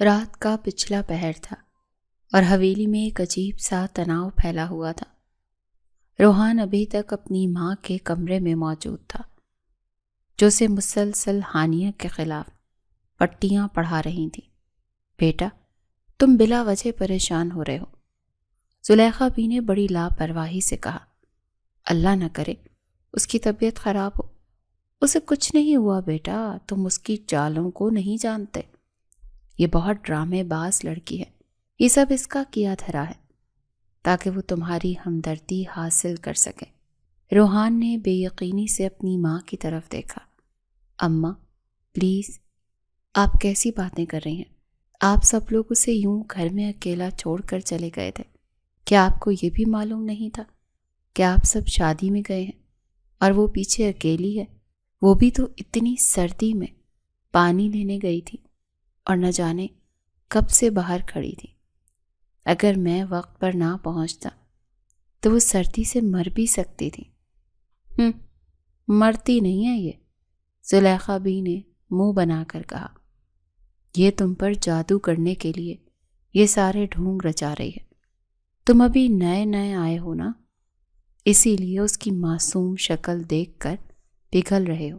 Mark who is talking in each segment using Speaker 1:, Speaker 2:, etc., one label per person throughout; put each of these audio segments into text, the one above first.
Speaker 1: رات کا پچھلا پہر تھا اور حویلی میں ایک عجیب سا تناؤ پھیلا ہوا تھا۔ روحان ابھی تک اپنی ماں کے کمرے میں موجود تھا، جو اسے مسلسل ہانیہ کے خلاف پٹیاں پڑھا رہی تھیں۔ بیٹا، تم بلا وجہ پریشان ہو رہے ہو، زلیخا بی نے بڑی لاپرواہی سے کہا۔ اللہ نہ کرے اس کی طبیعت خراب ہو۔ اسے کچھ نہیں ہوا بیٹا، تم اس کی چالوں کو نہیں جانتے۔ یہ بہت ڈرامے باز لڑکی ہے، یہ سب اس کا کیا دھرا ہے تاکہ وہ تمہاری ہمدردی حاصل کر سکے۔ روحان نے بے یقینی سے اپنی ماں کی طرف دیکھا۔ اماں پلیز، آپ کیسی باتیں کر رہی ہیں؟ آپ سب لوگ اسے یوں گھر میں اکیلا چھوڑ کر چلے گئے تھے۔ کیا آپ کو یہ بھی معلوم نہیں تھا کہ آپ سب شادی میں گئے ہیں اور وہ پیچھے اکیلی ہے؟ وہ بھی تو اتنی سردی میں پانی لینے گئی تھی اور نہ جانے کب سے باہر کھڑی تھی۔ اگر میں وقت پر نہ پہنچتا تو وہ سردی سے مر بھی سکتی تھی۔ مرتی نہیں ہے یہ، زلیخا بی نے منہ بنا کر کہا۔ یہ تم پر جادو کرنے کے لیے یہ سارے ڈھونگ رچا رہی ہے۔ تم ابھی نئے نئے آئے ہو نا، اسی لیے اس کی معصوم شکل دیکھ کر پگھل رہے ہو۔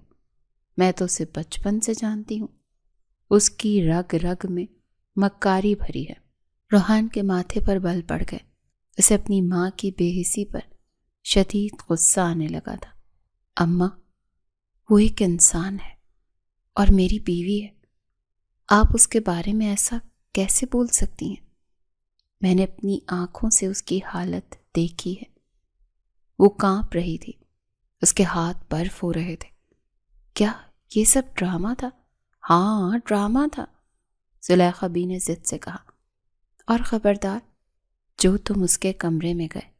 Speaker 1: میں تو اسے بچپن سے جانتی ہوں، اس کی رگ رگ میں مکاری بھری ہے۔ روحان کے ماتھے پر بل پڑ گئے۔ اسے اپنی ماں کی بے حسی پر شدید غصہ آنے لگا تھا۔ اماں، وہ ایک انسان ہے اور میری بیوی ہے، آپ اس کے بارے میں ایسا کیسے بول سکتی ہیں؟ میں نے اپنی آنکھوں سے اس کی حالت دیکھی ہے، وہ کانپ رہی تھی، اس کے ہاتھ برف ہو رہے تھے۔ کیا یہ سب ڈرامہ تھا؟ ہاں ڈرامہ تھا، زلیخا بی نے ضد سے کہا۔ اور خبردار، جو تم اس کے کمرے میں گئے،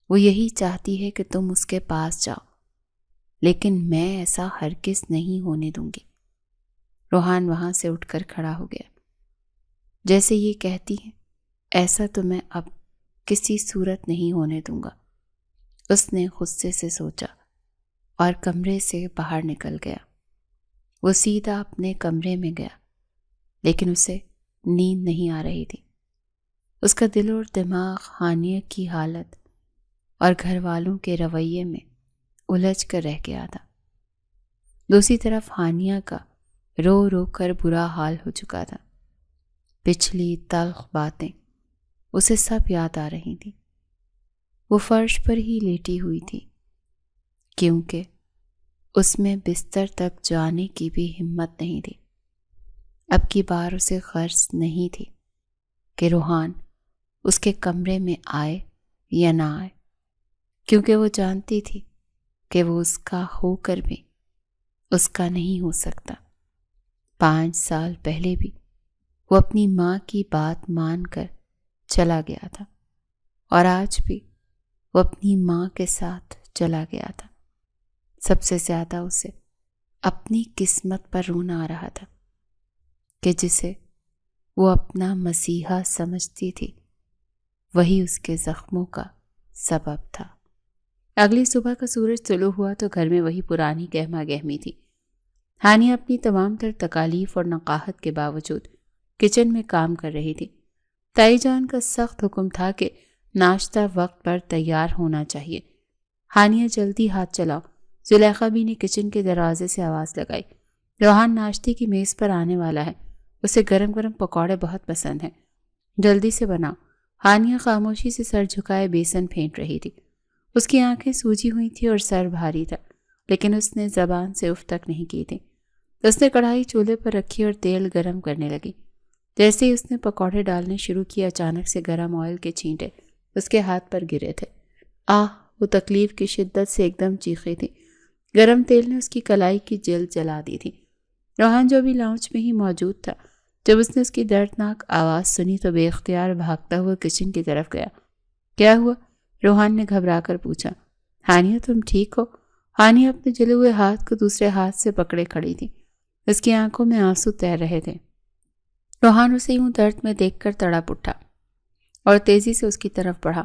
Speaker 1: وہ یہی چاہتی ہے کہ تم اس کے پاس جاؤ، لیکن میں ایسا ہرگز نہیں ہونے دوں گی۔ روحان وہاں سے اٹھ کر کھڑا ہو گیا۔ جیسے یہ کہتی ہے ایسا تو میں اب کسی صورت نہیں ہونے دوں گا، اس نے غصے سے سوچا اور کمرے سے باہر نکل گیا۔ وہ سیدھا اپنے کمرے میں گیا، لیکن اسے نیند نہیں آ رہی تھی۔ اس کا دل اور دماغ ہانیہ کی حالت اور گھر والوں کے رویے میں الجھ کر رہ گیا تھا۔ دوسری طرف ہانیہ کا رو رو کر برا حال ہو چکا تھا۔ پچھلی تلخ باتیں اسے سب یاد آ رہی تھیں۔ وہ فرش پر ہی لیٹی ہوئی تھی، کیونکہ اس میں بستر تک جانے کی بھی ہمت نہیں تھی۔ اب کی بار اسے غرض نہیں تھی کہ روحان اس کے کمرے میں آئے یا نہ آئے، کیونکہ وہ جانتی تھی کہ وہ اس کا ہو کر بھی اس کا نہیں ہو سکتا۔ 5 سال پہلے بھی وہ اپنی ماں کی بات مان کر چلا گیا تھا، اور آج بھی وہ اپنی ماں کے ساتھ چلا گیا تھا۔ سب سے زیادہ اسے اپنی قسمت پر رونا آ رہا تھا کہ جسے وہ اپنا مسیحا سمجھتی تھی، وہی اس کے زخموں کا سبب تھا۔ اگلی صبح کا سورج طلوع ہوا تو گھر میں وہی پرانی گہما گہمی تھی۔ ہانیہ اپنی تمام تر تکالیف اور نقاہت کے باوجود کچن میں کام کر رہی تھی۔ تائی جان کا سخت حکم تھا کہ ناشتہ وقت پر تیار ہونا چاہیے۔ ہانیہ جلدی ہاتھ چلاؤ، زلیخا بی نے کچن کے دروازے سے آواز لگائی۔ روحان ناشتے کی میز پر آنے والا ہے، اسے گرم گرم پکوڑے بہت پسند ہیں، جلدی سے بناؤ۔ ہانیہ خاموشی سے سر جھکائے بیسن پھینٹ رہی تھی۔ اس کی آنکھیں سوجی ہوئی تھی اور سر بھاری تھا، لیکن اس نے زبان سے اف تک نہیں کی تھی۔ اس نے کڑھائی چولہے پر رکھی اور تیل گرم کرنے لگی۔ جیسے ہی اس نے پکوڑے ڈالنے شروع کیے، اچانک سے گرم آئل کے چھینٹے اس کے ہاتھ پر گرے تھے۔ وہ تکلیف کی شدت سے ایک دم چیخی تھی۔ گرم تیل نے اس کی کلائی کی جلد جلا دی تھی۔ روحان جو بھی لاؤنج میں ہی موجود تھا، جب اس نے اس کی دردناک آواز سنی تو بے اختیار بھاگتا ہوا کچن کی طرف گیا۔ کیا ہوا؟ روحان نے گھبرا کر پوچھا۔ ہانیہ تم ٹھیک ہو؟ ہانیہ اپنے جلے ہوئے ہاتھ کو دوسرے ہاتھ سے پکڑے کھڑی تھی، اس کی آنکھوں میں آنسو تیر رہے تھے۔ روحان اسے یوں درد میں دیکھ کر تڑپ اٹھا اور تیزی سے اس کی طرف بڑھا۔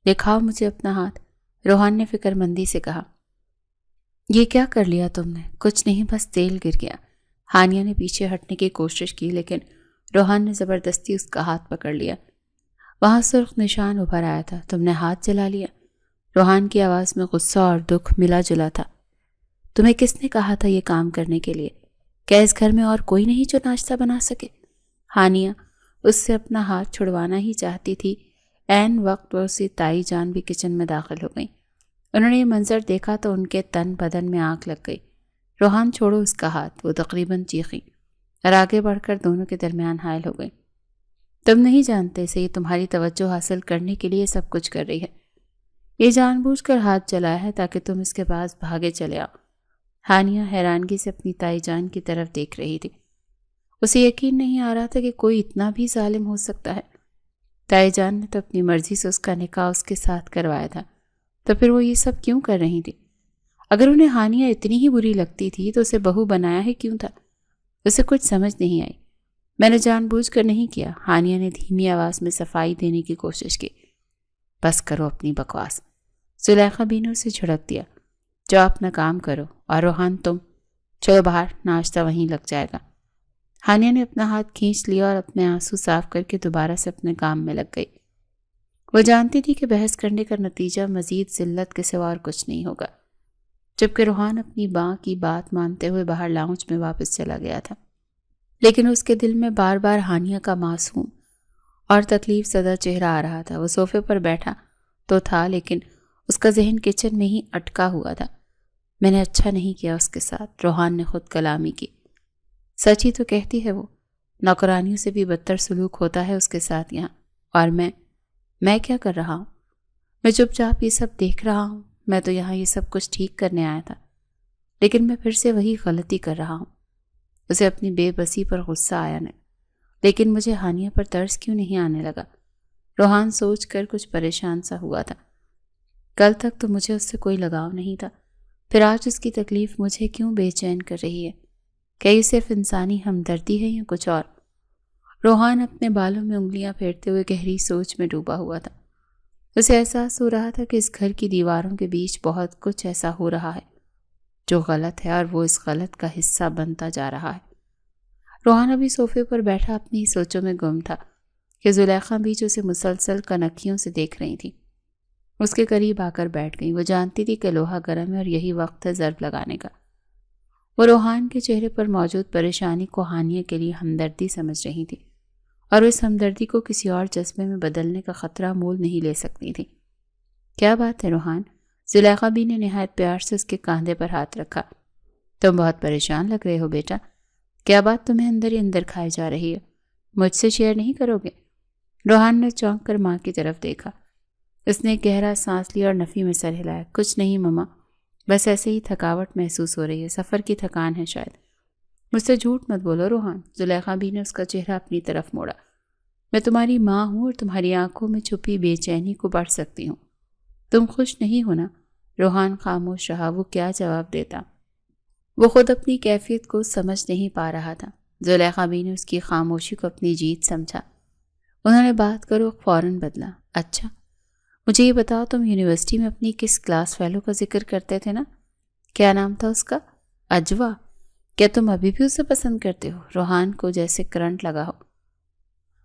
Speaker 1: دکھاؤ مجھے اپنا ہاتھ، روحان نے فکر مندی سے کہا۔ یہ کیا کر لیا تم نے؟ کچھ نہیں، بس تیل گر گیا۔ ہانیہ نے پیچھے ہٹنے کی کوشش کی، لیکن روحان نے زبردستی اس کا ہاتھ پکڑ لیا۔ وہاں سرخ نشان ابھر آیا تھا۔ تم نے ہاتھ جلا لیا؟ روحان کی آواز میں غصہ اور دکھ ملا جلا تھا۔ تمہیں کس نے کہا تھا یہ کام کرنے کے لیے؟ کیا اس گھر میں اور کوئی نہیں جو ناشتہ بنا سکے؟ ہانیہ اس سے اپنا ہاتھ چھڑوانا ہی چاہتی تھی، عین وقت پر اسی تائی جان بھی کچن میں داخل ہو گئیں۔ انہوں نے یہ منظر دیکھا تو ان کے تن بدن میں آگ لگ گئی۔ روحان چھوڑو اس کا ہاتھ، وہ تقریباً چیخیں اور آگے بڑھ کر دونوں کے درمیان حائل ہو گئی۔ تم نہیں جانتے اسے یہ تمہاری توجہ حاصل کرنے کے لیے سب کچھ کر رہی ہے۔ یہ جان بوجھ کر ہاتھ چلایا ہے تاکہ تم اس کے پاس بھاگے چلے آؤ۔ ہانیہ حیرانگی سے اپنی تائی جان کی طرف دیکھ رہی تھی۔ اسے یقین نہیں آ رہا تھا کہ کوئی اتنا بھی ظالم ہو سکتا ہے۔ تائی جان نے تو اپنی مرضی سے اس کا نکاح اس کے ساتھ کروایا تھا، تو پھر وہ یہ سب کیوں کر رہی تھی؟ اگر انہیں ہانیہ اتنی ہی بری لگتی تھی تو اسے بہو بنایا ہی کیوں تھا؟ اسے کچھ سمجھ نہیں آئی۔ میں نے جان بوجھ کر نہیں کیا، ہانیہ نے دھیمی آواز میں صفائی دینے کی کوشش کی۔ بس کرو اپنی بکواس، زلیخا بی نے اسے جھڑک دیا۔ جو اپنا کام کرو، اور روحان تم چلو باہر، ناشتہ وہیں لگ جائے گا۔ ہانیہ نے اپنا ہاتھ کھینچ لیا اور اپنے آنسو صاف کر کے دوبارہ سے اپنے کام میں لگ گئی۔ وہ جانتی تھی کہ بحث کرنے کا نتیجہ مزید ذلت کے سوا اور کچھ نہیں ہوگا، جبکہ روحان اپنی ماں کی بات مانتے ہوئے باہر لاؤنج میں واپس چلا گیا تھا، لیکن اس کے دل میں بار بار ہانیہ کا معصوم اور تکلیف زدہ چہرہ آ رہا تھا۔ وہ صوفے پر بیٹھا تو تھا، لیکن اس کا ذہن کچن میں ہی اٹکا ہوا تھا۔ میں نے اچھا نہیں کیا اس کے ساتھ، روحان نے خود کلامی کی۔ سچ ہی تو کہتی ہے وہ، نوکرانیوں سے بھی بدتر سلوک ہوتا ہے اس کے ساتھ یہاں۔ اور میں کیا کر رہا ہوں؟ میں چپ چاپ یہ سب دیکھ رہا ہوں۔ میں تو یہاں یہ سب کچھ ٹھیک کرنے آیا تھا، لیکن میں پھر سے وہی غلطی کر رہا ہوں۔ اسے اپنی بے بسی پر غصہ آیا نہیں، لیکن مجھے ہانیہ پر ترس کیوں نہیں آنے لگا؟ روحان سوچ کر کچھ پریشان سا ہوا تھا۔ کل تک تو مجھے اس سے کوئی لگاؤ نہیں تھا، پھر آج اس کی تکلیف مجھے کیوں بے چین کر رہی ہے؟ کیا یہ صرف انسانی ہمدردی ہے یا کچھ اور؟ روحان اپنے بالوں میں انگلیاں پھیرتے ہوئے گہری سوچ میں ڈوبا ہوا تھا۔ اسے احساس ہو رہا تھا کہ اس گھر کی دیواروں کے بیچ بہت کچھ ایسا ہو رہا ہے جو غلط ہے، اور وہ اس غلط کا حصہ بنتا جا رہا ہے۔ روحان ابھی صوفے پر بیٹھا اپنی سوچوں میں گم تھا کہ زلیخا بھی جو اسے مسلسل کنکھیوں سے دیکھ رہی تھی، اس کے قریب آ کر بیٹھ گئی۔ وہ جانتی تھی کہ لوہا گرم ہے اور یہی وقت ہے ضرب لگانے کا۔ وہ روحان کے چہرے پر موجود پریشانی کو ہانیہ کے لیے ہمدردی سمجھ رہی تھی، اور اس ہمدردی کو کسی اور جذبے میں بدلنے کا خطرہ مول نہیں لے سکتی تھی۔ کیا بات ہے روحان؟ زلیخا بی نے نہایت پیار سے اس کے کاندھے پر ہاتھ رکھا۔ تم بہت پریشان لگ رہے ہو بیٹا، کیا بات تمہیں اندر ہی اندر کھائی جا رہی ہے؟ مجھ سے شیئر نہیں کرو گے؟ روحان نے چونک کر ماں کی طرف دیکھا۔ اس نے گہرا سانس لیا اور نفی میں سر ہلایا۔ کچھ نہیں مما، بس ایسے ہی تھکاوٹ محسوس ہو رہی ہے، سفر کی تھکان ہے شاید۔ مجھ سے جھوٹ مت بولو روحان، زلیخا بی نے اس کا چہرہ اپنی طرف موڑا۔ میں تمہاری ماں ہوں اور تمہاری آنکھوں میں چھپی بے چینی کو پڑھ سکتی ہوں۔ تم خوش نہیں ہونا؟ روحان خاموش رہا۔ وہ کیا جواب دیتا؟ وہ خود اپنی کیفیت کو سمجھ نہیں پا رہا تھا۔ زلیخا بی نے اس کی خاموشی کو اپنی جیت سمجھا۔ انہوں نے بات کرو فوراً بدلا۔ اچھا مجھے یہ بتاؤ، تم یونیورسٹی میں اپنی کس کلاس فیلو کا ذکر کرتے تھے نا؟ کیا نام تھا اس کا؟ اجوا؟ کیا تم ابھی بھی اسے پسند کرتے ہو؟ روحان کو جیسے کرنٹ لگا ہو۔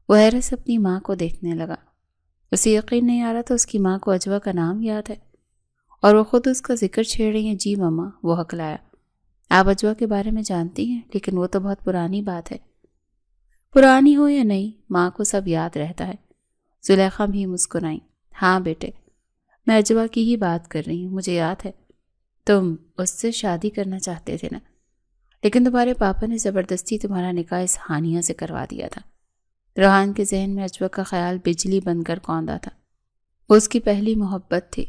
Speaker 1: وہ حیرت سے اپنی ماں کو دیکھنے لگا۔ اسے یقین نہیں آ رہا تھا اس کی ماں کو اجوا کا نام یاد ہے، اور وہ خود اس کا ذکر چھیڑ رہی ہیں۔ جی مما، وہ ہکلایا۔ آپ اجوا کے بارے میں جانتی ہیں، لیکن وہ تو بہت پرانی بات ہے۔ پرانی ہو یا نہیں، ماں کو سب یاد رہتا ہے۔ زلیخا بھی مسکرائی۔ ہاں بیٹے، میں اجوا کی ہی بات کر رہی ہوں، مجھے یاد ہے تم اس سے شادی کرنا چاہتے تھے نا، لیکن تمہارے پاپا نے زبردستی تمہارا نکاح اس ہانیہ سے کروا دیا تھا۔ روحان کے ذہن میں اجوا کا خیال بجلی بن کر کوندا تھا۔ وہ اس کی پہلی محبت تھی،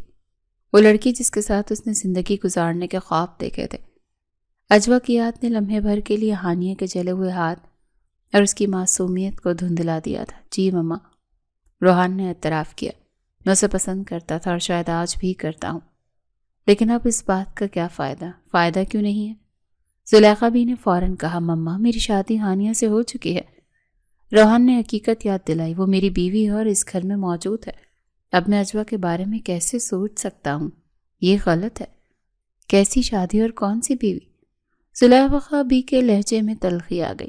Speaker 1: وہ لڑکی جس کے ساتھ اس نے زندگی گزارنے کے خواب دیکھے تھے۔ اجوا کی یاد نے لمحے بھر کے لیے ہانیہ کے جلے ہوئے ہاتھ اور اس کی معصومیت کو دھندلا دیا تھا۔ جی مما، روحان نے اعتراف کیا۔ میں اسے پسند کرتا تھا اور شاید آج بھی کرتا ہوں، لیکن اب اس بات کا کیا فائدہ؟ فائدہ کیوں نہیں ہے؟ زلیخا بی نے فوراً کہا۔ مما، میری شادی ہانیہ سے ہو چکی ہے۔ روحان نے حقیقت یاد دلائی۔ وہ میری بیوی ہے اور اس گھر میں موجود ہے۔ اب میں اجوا کے بارے میں کیسے سوچ سکتا ہوں؟ یہ غلط ہے۔ کیسی شادی اور کون سی بیوی؟ زلیخا بی کے لہجے میں تلخی آ گئی۔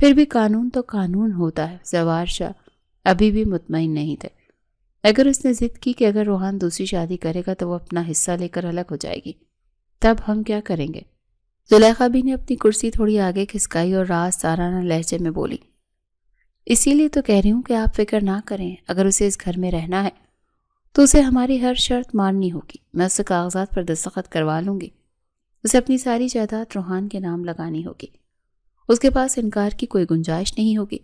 Speaker 1: پھر بھی قانون تو قانون ہوتا ہے۔ زوار شاہ ابھی بھی مطمئن نہیں تھے۔ اگر اس نے ضد کی کہ اگر روحان دوسری شادی کرے گا تو وہ اپنا حصہ لے کر الگ ہو جائے گی، تب ہم کیا کریں گے؟ زلیخا بھی نے اپنی کرسی تھوڑی آگے کھسکائی اور راز سارانہ لہجے میں بولی، اسی لیے تو کہہ رہی ہوں کہ آپ فکر نہ کریں، اگر اسے اس گھر میں رہنا ہے تو اسے ہماری ہر شرط ماننی ہوگی۔ میں اس سے کاغذات پر دستخط کروا لوں گی۔ اسے اپنی ساری جائیداد روحان کے نام لگانی ہوگی۔ اس کے پاس انکار کی کوئی گنجائش نہیں ہوگی۔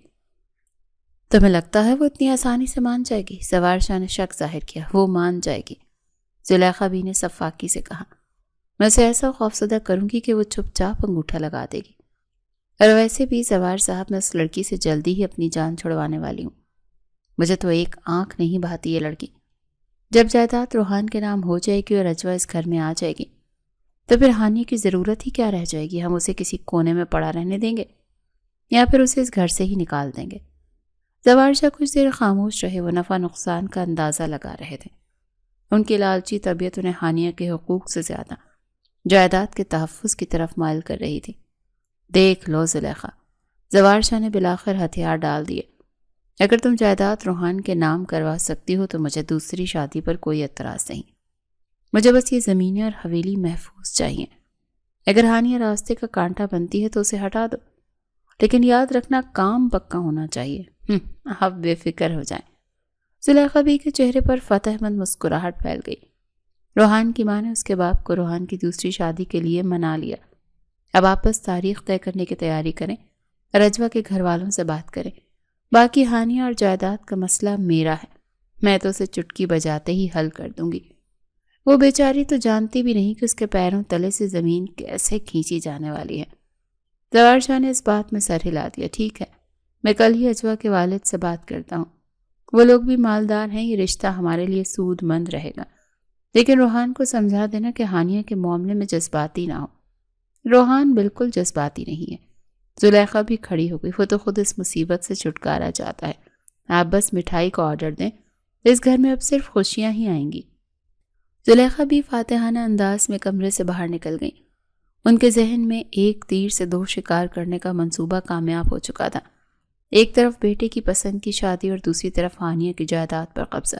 Speaker 1: تمہیں لگتا ہے وہ اتنی آسانی سے مان جائے گی؟ زوار شاہ نے شک ظاہر کیا۔ وہ مان جائے گی، زلیخا بھی نے صفاقی سے کہا۔ میں اسے ایسا خوفزدہ کروں گی کہ وہ چپ چاپ انگوٹھا لگا دے گی۔ اور ویسے بھی زوار صاحب، میں اس لڑکی سے جلدی ہی اپنی جان چھڑوانے والی ہوں۔ مجھے تو ایک آنکھ نہیں بھاتی یہ لڑکی۔ جب جائیداد روحان کے نام ہو جائے گی اور رجوہ اس گھر میں آ جائے گی تو پھر ہانی کی ضرورت ہی کیا رہ جائے گی؟ ہم اسے کسی کونے میں پڑا رہنے دیں گے یا پھر اسے اس گھر سے ہی نکال دیں گے؟ زوار شاہ کچھ دیر خاموش رہے۔ وہ نفع نقصان کا اندازہ لگا رہے تھے۔ ان کی لالچی طبیعت انہیں ہانیہ کے حقوق سے زیادہ جائیداد کے تحفظ کی طرف مائل کر رہی تھی۔ دیکھ لو زلیخا، زوار شاہ نے بلاخر ہتھیار ڈال دیے، اگر تم جائیداد روحان کے نام کروا سکتی ہو تو مجھے دوسری شادی پر کوئی اعتراض نہیں۔ مجھے بس یہ زمینیں اور حویلی محفوظ چاہیے۔ اگر ہانیہ راستے کا کانٹا بنتی ہے تو اسے ہٹا دو، لیکن یاد رکھنا کام پکا ہونا چاہیے۔ آپ بے فکر ہو جائیں۔ زلیخا بی کے چہرے پر فتح مند مسکراہٹ پھیل گئی۔ روحان کی ماں نے اس کے باپ کو روحان کی دوسری شادی کے لیے منا لیا۔ اب آپ بس تاریخ طے کرنے کی تیاری کریں، رجوہ کے گھر والوں سے بات کریں۔ باقی ہانیہ اور جائیداد کا مسئلہ میرا ہے، میں تو اسے چٹکی بجاتے ہی حل کر دوں گی۔ وہ بیچاری تو جانتی بھی نہیں کہ اس کے پیروں تلے سے زمین کیسے کھینچی جانے والی ہے۔ زوار شاہ نے اس بات میں سر ہلا دیا۔ ٹھیک ہے، میں کل ہی اجوا کے والد سے بات کرتا ہوں۔ وہ لوگ بھی مالدار ہیں، یہ رشتہ ہمارے لیے سود مند رہے گا، لیکن روحان کو سمجھا دینا کہ ہانیہ کے معاملے میں جذباتی نہ ہو۔ روحان بالکل جذباتی نہیں ہے۔ زلیخا بھی کھڑی ہو گئی۔ وہ تو خود اس مصیبت سے چھٹکارا چاہتا ہے۔ آپ بس مٹھائی کا آرڈر دیں، اس گھر میں اب صرف خوشیاں ہی آئیں گی۔ زلیخا بھی فاتحانہ انداز میں کمرے سے باہر نکل گئی۔ ان کے ذہن میں ایک تیر سے دو شکار کرنے کا منصوبہ کامیاب ہو چکا تھا۔ ایک طرف بیٹے کی پسند کی شادی اور دوسری طرف ہانیہ کی جائیداد پر قبضہ۔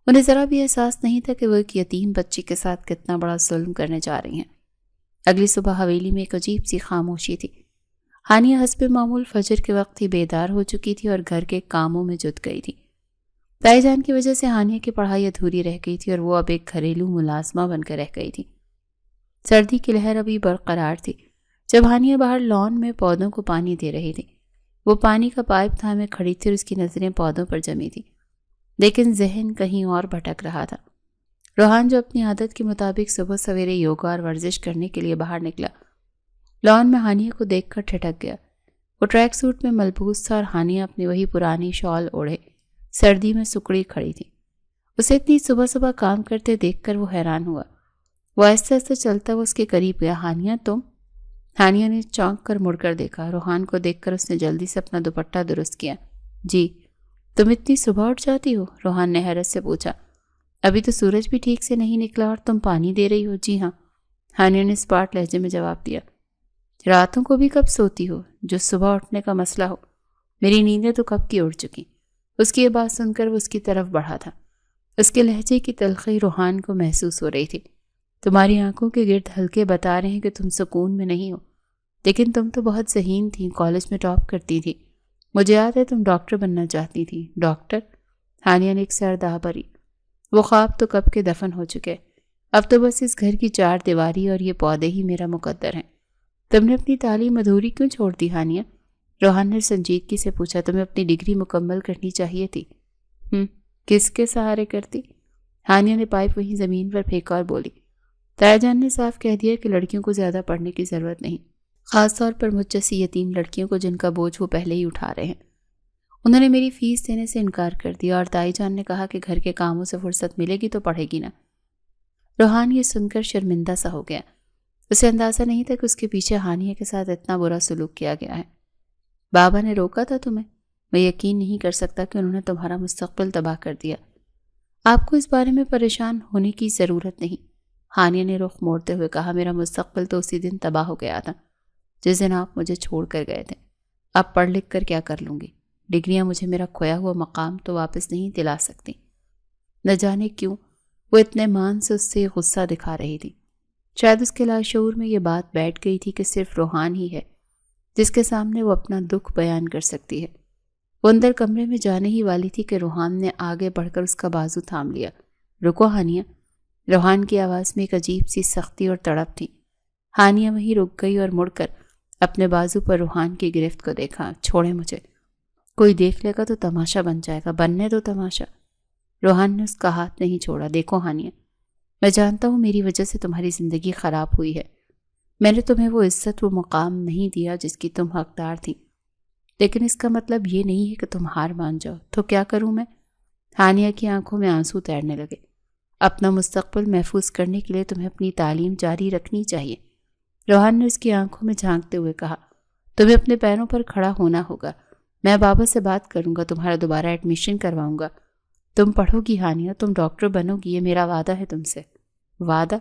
Speaker 1: انہیں ذرا بھی احساس نہیں تھا کہ وہ ایک یتیم بچی کے ساتھ کتنا بڑا ظلم کرنے جا رہی ہیں۔ اگلی صبح حویلی میں ایک عجیب سی خاموشی تھی۔ ہانیہ حسب معمول فجر کے وقت ہی بیدار ہو چکی تھی اور گھر کے کاموں میں جت گئی تھی۔ تائی جان کی وجہ سے ہانیہ کی پڑھائی ادھوری رہ گئی تھی اور وہ اب ایک گھریلو ملازمہ بن کر رہ گئی تھی۔ سردی کی لہر ابھی برقرار تھی جب ہانیہ باہر لان میں پودوں کو پانی دے رہی تھی۔ وہ پانی کا پائپ تھامے کھڑی تھی اور اس کی نظریں پودوں پر جمی تھی، لیکن ذہن کہیں اور بھٹک رہا تھا۔ روحان جو اپنی عادت کے مطابق صبح سویرے یوگا اور ورزش کرنے کے لیے باہر نکلا، لان میں ہانیہ کو دیکھ کر ٹھٹک گیا۔ وہ ٹریک سوٹ میں ملبوس تھا اور ہانیہ اپنی وہی پرانی شال اوڑھے سردی میں سکڑی کھڑی تھی۔ اسے اتنی صبح صبح کام کرتے دیکھ کر وہ حیران ہوا۔ وہ آہستہ آہستہ چلتا ہوا اس کے قریب گیا۔ ہانیہ تم؟ ہانیہ نے چونک کر مڑ کر دیکھا۔ روحان کو دیکھ کر اس نے جلدی سے اپنا دوپٹہ درست کیا۔ جی، تم اتنی صبح اٹھ جاتی ہو؟ روحان نے حیرت سے پوچھا۔ ابھی تو سورج بھی ٹھیک سے نہیں نکلا اور تم پانی دے رہی ہو؟ جی ہاں، ہانیہ نے اسپاٹ لہجے میں جواب دیا۔ راتوں کو بھی کب سوتی ہو جو صبح اٹھنے کا مسئلہ ہو؟ میری نیندیں تو کب کی اڑ چکی۔ اس کی یہ بات سن کر وہ اس کی طرف بڑھا تھا۔ اس کے لہجے کی تلخی روحان کو محسوس ہو رہی تھی۔ تمہاری آنکھوں کے گرد ہلکے بتا رہے ہیں کہ تم سکون میں نہیں ہو، لیکن تم تو بہت ذہین تھی، کالج میں ٹاپ کرتی تھی۔ مجھے یاد ہے تم ڈاکٹر بننا چاہتی تھی۔ ڈاکٹر؟ ہانیہ نے ایک سر دہ بھری۔ وہ خواب تو کب کے دفن ہو چکے، اب تو بس اس گھر کی چار دیواری اور یہ پودے ہی میرا مقدر ہیں۔ تم نے اپنی تعلیم ادھوری کیوں چھوڑ دی ہانیہ؟ روحان نے سنجیدگی سے پوچھا۔ تمہیں اپنی ڈگری مکمل کرنی چاہیے تھی۔ کس کے سہارے کرتی؟ ہانیہ نے پائپ وہیں زمین پر پھینکا اور بولی۔ تایا جان نے صاف کہہ دیا کہ لڑکیوں کو زیادہ پڑھنے کی ضرورت نہیں، خاص طور پر مجھ جیسی یتیم لڑکیوں کو جن کا بوجھ وہ پہلے ہی اٹھا رہے ہیں۔ انہوں نے میری فیس دینے سے انکار کر دیا اور تائی جان نے کہا کہ گھر کے کاموں سے فرصت ملے گی تو پڑھے گی نہ۔ روحان یہ سن کر شرمندہ سا ہو گیا۔ اسے اندازہ نہیں تھا کہ اس کے پیچھے ہانیہ کے ساتھ اتنا برا سلوک کیا گیا ہے۔ بابا نے روکا تھا تمہیں؟ میں یقین نہیں کر سکتا کہ انہوں نے تمہارا مستقبل تباہ کر دیا۔ آپ کو اس بارے میں پریشان ہونے کی ضرورت نہیں، ہانیہ نے رخ موڑتے ہوئے کہا۔ میرا مستقبل تو اسی دن تباہ ہو گیا تھا جس دن آپ مجھے چھوڑ کر گئے تھے۔ اب پڑھ لکھ کر کیا کر لوں گی؟ ڈگریاں مجھے میرا کھویا ہوا مقام تو واپس نہیں دلا سکتی۔ نہ جانے کیوں وہ اتنے مان سے اس سے غصہ دکھا رہی تھی۔ شاید اس کے لاشعور میں یہ بات بیٹھ گئی تھی کہ صرف روحان ہی ہے جس کے سامنے وہ اپنا دکھ بیان کر سکتی ہے۔ وہ اندر کمرے میں جانے ہی والی تھی کہ روحان نے آگے بڑھ کر اس کا بازو تھام لیا۔ رکو ہانیہ۔ روحان کی آواز میں ایک عجیب سی سختی اور تڑپ تھی۔ ہانیہ وہیں رک گئی اور مڑ کر اپنے بازو پر روحان کی گرفت کو دیکھا۔ چھوڑے مجھے، کوئی دیکھ لے گا تو تماشا بن جائے گا، بننے دو تماشا۔ روحان نے اس کا ہاتھ نہیں چھوڑا۔ دیکھو ہانیہ، میں جانتا ہوں میری وجہ سے تمہاری زندگی خراب ہوئی ہے۔ میں نے تمہیں وہ عزت، وہ مقام نہیں دیا جس کی تم حقدار تھی، لیکن اس کا مطلب یہ نہیں ہے کہ تم ہار مان جاؤ۔ تو کیا کروں میں؟ ہانیہ کی آنکھوں میں آنسو تیرنے لگے۔ اپنا مستقبل محفوظ کرنے کے لیے تمہیں اپنی تعلیم جاری رکھنی چاہیے، روحان نے اس کی آنکھوں میں جھانکتے ہوئے کہا۔ تمہیں اپنے پیروں پر کھڑا ہونا ہوگا۔ میں بابا سے بات کروں گا، تمہارا دوبارہ ایڈمیشن کرواؤں گا۔ تم پڑھو گی ہانیہ، تم ڈاکٹر بنو گی، یہ میرا وعدہ ہے تم سے۔ وعدہ؟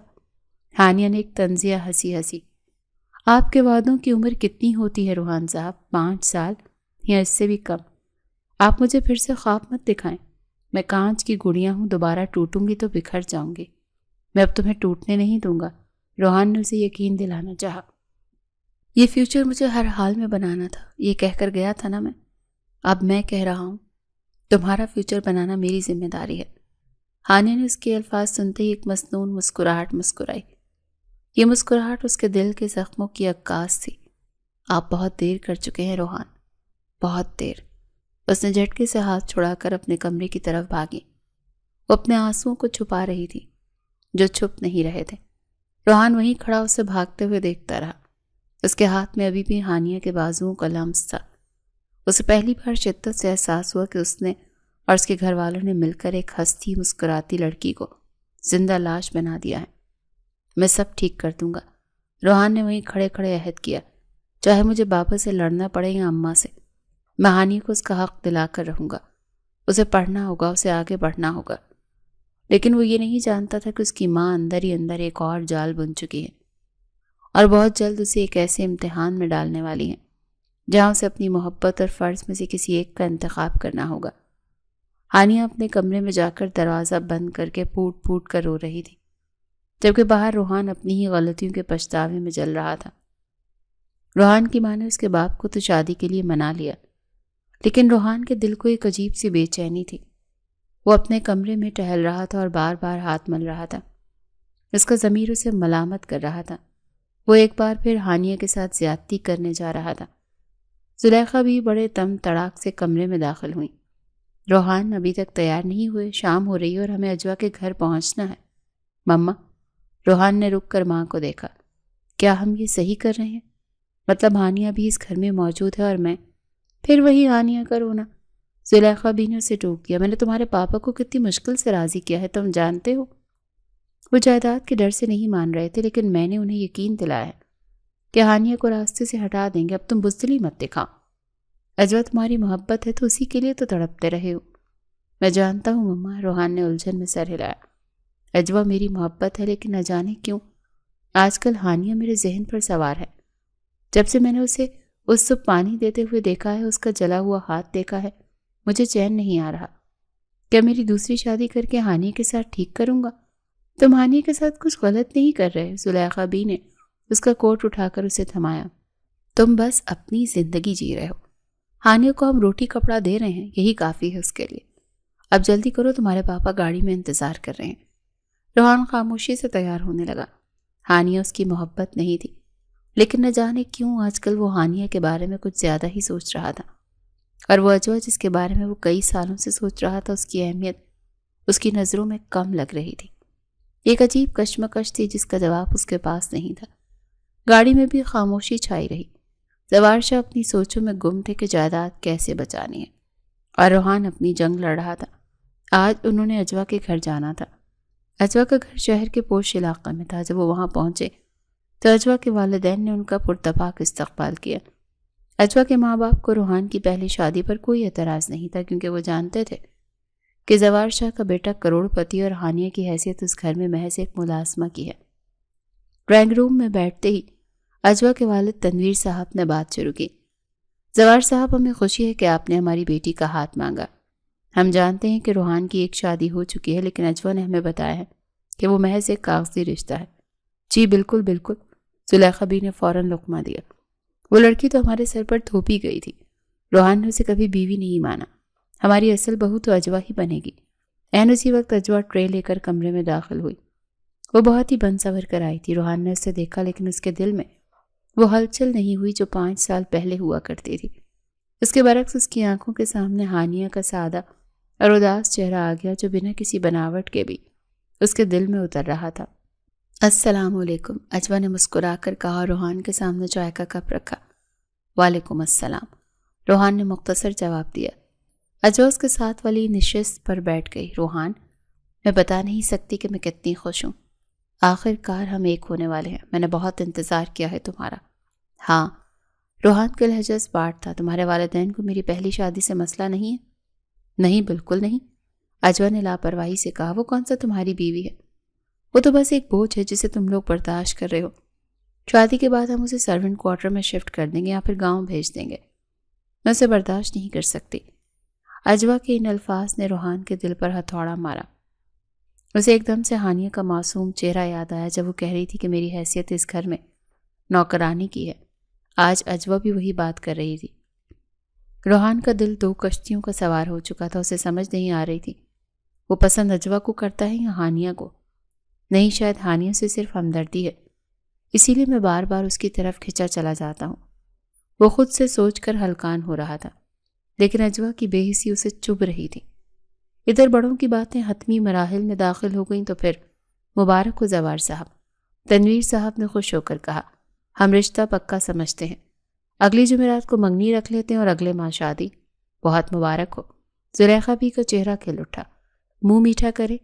Speaker 1: ہانیہ نے ایک طنزیہ ہنسی۔ آپ کے وعدوں کی عمر کتنی ہوتی ہے روحان صاحب؟ 5 سال یا اس سے بھی کم؟ آپ مجھے پھر سے خواب مت دکھائیں۔ میں کانچ کی گڑیاں ہوں، دوبارہ ٹوٹوں گی تو بکھر جاؤں گی۔ میں اب تمہیں ٹوٹنے نہیں دوں گا، روحان نے اسے یقین دلانا چاہا۔ یہ فیوچر مجھے ہر حال میں بنانا تھا، یہ کہہ کر گیا تھا نا میں۔ اب میں کہہ رہا ہوں، تمہارا فیوچر بنانا میری ذمہ داری ہے۔ ہانیہ نے اس کے الفاظ سنتے ہی ایک مسنون مسکراہٹ مسکرائی۔ یہ مسکراہٹ اس کے دل کے زخموں کی عکاس تھی۔ آپ بہت دیر کر چکے ہیں روحان، بہت دیر۔ اس نے جھٹکے سے ہاتھ چھڑا کر اپنے کمرے کی طرف بھاگی۔ وہ اپنے آنسوؤں کو چھپا رہی تھی جو چھپ نہیں رہے تھے۔ روحان وہیں کھڑا اسے بھاگتے ہوئے دیکھتا رہا۔ اس کے ہاتھ میں ابھی بھی ہانیہ کے بازوؤں کا لمس تھا۔ اسے پہلی بار شدت سے احساس ہوا کہ اس نے اور اس کے گھر والوں نے مل کر ایک ہنستی مسکراتی لڑکی کو زندہ لاش بنا دیا ہے۔ میں سب ٹھیک کر دوں گا، روحان نے وہیں کھڑے کھڑے عہد کیا۔ چاہے مجھے بابا سے لڑنا پڑے یا اماں سے، میں ہانیہ کو اس کا حق دلا کر رہوں گا۔ اسے پڑھنا ہوگا، اسے آگے بڑھنا ہوگا۔ لیکن وہ یہ نہیں جانتا تھا کہ اس کی ماں اندر ہی اندر ایک اور جال بن چکی ہے اور بہت جلد اسے ایک ایسے امتحان میں ڈالنے والی ہے جہاں اسے اپنی محبت اور فرض میں سے کسی ایک کا انتخاب کرنا ہوگا۔ ہانیہ اپنے کمرے میں جا کر دروازہ بند کر کے پھوٹ پھوٹ کر رو رہی تھی، جبکہ باہر روحان اپنی ہی غلطیوں کے پچھتاوے میں جل رہا تھا۔ روحان کی ماں نے اس کے باپ کو تو شادی کے لیے منا لیا، لیکن روحان کے دل کو ایک عجیب سی بے چینی تھی۔ وہ اپنے کمرے میں ٹہل رہا تھا اور بار بار ہاتھ مل رہا تھا۔ اس کا ضمیر اسے ملامت کر رہا تھا۔ وہ ایک بار پھر ہانیہ کے ساتھ زیادتی کرنے جا رہا تھا۔ زلیخا بھی بڑے تم تڑاک سے کمرے میں داخل ہوئی۔ روحان ابھی تک تیار نہیں ہوئے، شام ہو رہی ہے اور ہمیں اجوا کے گھر پہنچنا ہے۔ مما، روحان نے رک کر ماں کو دیکھا۔ کیا ہم یہ صحیح کر رہے ہیں؟ مطلب ہانیہ بھی اس گھر میں موجود ہے اور میں؟ پھر وہی ہانیہ کا رونا۔ زلیخا بھی نے اسے ٹوک دیا۔ میں نے تمہارے پاپا کو کتنی مشکل سے راضی کیا ہے، تم جانتے ہو۔ وہ جائیداد کے ڈر سے نہیں مان رہے تھے، لیکن میں نے انہیں یقین دلایا کہ ہانیہ کو راستے سے ہٹا دیں گے۔ اب تم بزدلی مت دکھاؤ۔ اجوا تمہاری محبت ہے تو اسی کے لیے تو تڑپتے رہے ہو۔ میں جانتا ہوں مما، روحان نے الجھن میں سر ہلایا۔ اجوا میری محبت ہے، لیکن نہ جانے کیوں آج کل ہانیہ میرے ذہن پر سوار ہے۔ جب سے میں نے اسے اس صبح پانی دیتے ہوئے دیکھا ہے، اس کا جلا ہوا ہاتھ دیکھا ہے، مجھے چین نہیں آ رہا۔ کیا میری دوسری شادی کر کے ہانیہ کے ساتھ ٹھیک کروں گا؟ تم ہانیہ کے ساتھ کچھ غلط نہیں کر رہے۔ زلیخا بی نے اس کا کوٹ اٹھا کر اسے تھمایا۔ تم بس اپنی زندگی جی رہے ہو۔ ہانیہ کو ہم روٹی کپڑا دے رہے ہیں، یہی کافی ہے اس کے لیے۔ اب جلدی کرو، تمہارے پاپا گاڑی میں انتظار کر رہے ہیں۔ روحان خاموشی سے تیار ہونے لگا۔ ہانیہ اس کی محبت نہیں تھی، لیکن نہ جانے کیوں آج کل وہ ہانیہ کے بارے میں کچھ زیادہ ہی سوچ رہا تھا، اور وہ اجوا جس کے بارے میں وہ کئی سالوں سے سوچ رہا تھا، اس کی اہمیت اس کی نظروں میں کم لگ رہی تھی۔ ایک عجیب کشمکش تھی جس کا جواب اس کے پاس نہیں تھا۔ گاڑی میں بھی خاموشی چھائی رہی۔ زوار شاہ اپنی سوچوں میں گم تھے کہ جائیداد کیسے بچانی ہے، اور روحان اپنی جنگ لڑ رہا تھا۔ آج انہوں نے اجوا کے گھر جانا تھا۔ اجوا کا گھر شہر کے پوش علاقے میں تھا۔ جب وہ وہاں پہنچے تو اجوا کے والدین نے ان کا پرتپاک استقبال کیا۔ اجوا کے ماں باپ کو روحان کی پہلی شادی پر کوئی اعتراض نہیں تھا، کیونکہ وہ جانتے تھے کہ زوار شاہ کا بیٹا کروڑ پتی اور ہانیہ کی حیثیت اس گھر میں محض ایک ملازمہ کی ہے۔ ڈرائنگ روم میں بیٹھتے ہی اجوا کے والد تنویر صاحب نے بات شروع کی۔ زوار صاحب، ہمیں خوشی ہے کہ آپ نے ہماری بیٹی کا ہاتھ مانگا۔ ہم جانتے ہیں کہ روحان کی ایک شادی ہو چکی ہے، لیکن اجوا نے ہمیں بتایا ہے کہ وہ محض ایک کاغذی رشتہ ہے۔ جی بالکل بالکل، زلیخا بی نے فوراً لقمہ دیا۔ وہ لڑکی تو ہمارے سر پر تھوپی گئی تھی۔ روحان نے اسے کبھی بیوی نہیں مانا۔ ہماری اصل بہو تو اجوا ہی بنے گی۔ عین اسی وقت اجوا ٹرے لے کر کمرے میں داخل ہوئی۔ وہ بہت ہی بن سنور کر آئی تھی۔ روحان نے اسے دیکھا، لیکن اس کے دل میں وہ ہلچل نہیں ہوئی جو 5 سال پہلے ہوا کرتی تھی۔ اس کے برعکس اس کی آنکھوں کے سامنے ہانیہ کا سادہ اور اداس چہرہ آ گیا، جو بنا کسی بناوٹ کے بھی اس کے دل میں اتر رہا تھا۔ السلام علیکم، اجوا نے مسکرا کر کہا اور روحان کے سامنے چائے کا کپ رکھا۔ وعلیکم السلام، روحان نے مختصر جواب دیا۔ اجوا اس کے ساتھ والی نشست پر بیٹھ گئی۔ روحان، میں بتا نہیں سکتی کہ میں کتنی خوش ہوں۔ آخر کار ہم ایک ہونے والے ہیں۔ میں نے بہت انتظار کیا ہے تمہارا۔ ہاں، روحان کا لہجہ اسپاٹ تھا۔ تمہارے والدین کو میری پہلی شادی سے مسئلہ نہیں ہے؟ نہیں، بالکل نہیں، اجوا نے لاپرواہی سے کہا۔ وہ کون سا تمہاری بیوی ہے؟ وہ تو بس ایک بوجھ ہے جسے تم لوگ برداشت کر رہے ہو۔ شادی کے بعد ہم اسے سرونٹ کوارٹر میں شفٹ کر دیں گے یا پھر گاؤں بھیج دیں گے۔ میں اسے برداشت نہیں کر سکتی۔ اجوا کے ان الفاظ نے روحان کے دل پر ہتھوڑا مارا۔ اسے ایک دم سے ہانیہ کا معصوم چہرہ یاد آیا جب وہ کہہ رہی تھی کہ میری حیثیت اس گھر میں نوکرانی کی ہے۔ آج اجوا بھی وہی بات کر رہی تھی۔ روحان کا دل 2 کشتیوں کا سوار ہو چکا تھا۔ اسے سمجھ نہیں آ رہی تھی وہ پسند اجوا کو کرتا ہے یا ہانیہ کو۔ نہیں، شاید ہانیہ سے صرف ہمدردی ہے، اسی لیے میں بار بار اس کی طرف کھنچا چلا جاتا ہوں۔ وہ خود سے سوچ کر ہلکان ہو رہا تھا، لیکن اجوا کی بے حسی اسے چبھ رہی تھی۔ ادھر بڑوں کی باتیں حتمی مراحل میں داخل ہو گئیں تو پھر مبارک ہو زوار صاحب، تنویر صاحب نے خوش ہو کر کہا۔ ہم رشتہ پکا سمجھتے ہیں۔ اگلی جمعرات کو منگنی رکھ لیتے ہیں اور اگلے ماہ شادی۔ بہت مبارک ہو۔ زلیخا بی کا چہرہ کھل اٹھا، منہ میٹھا کرے۔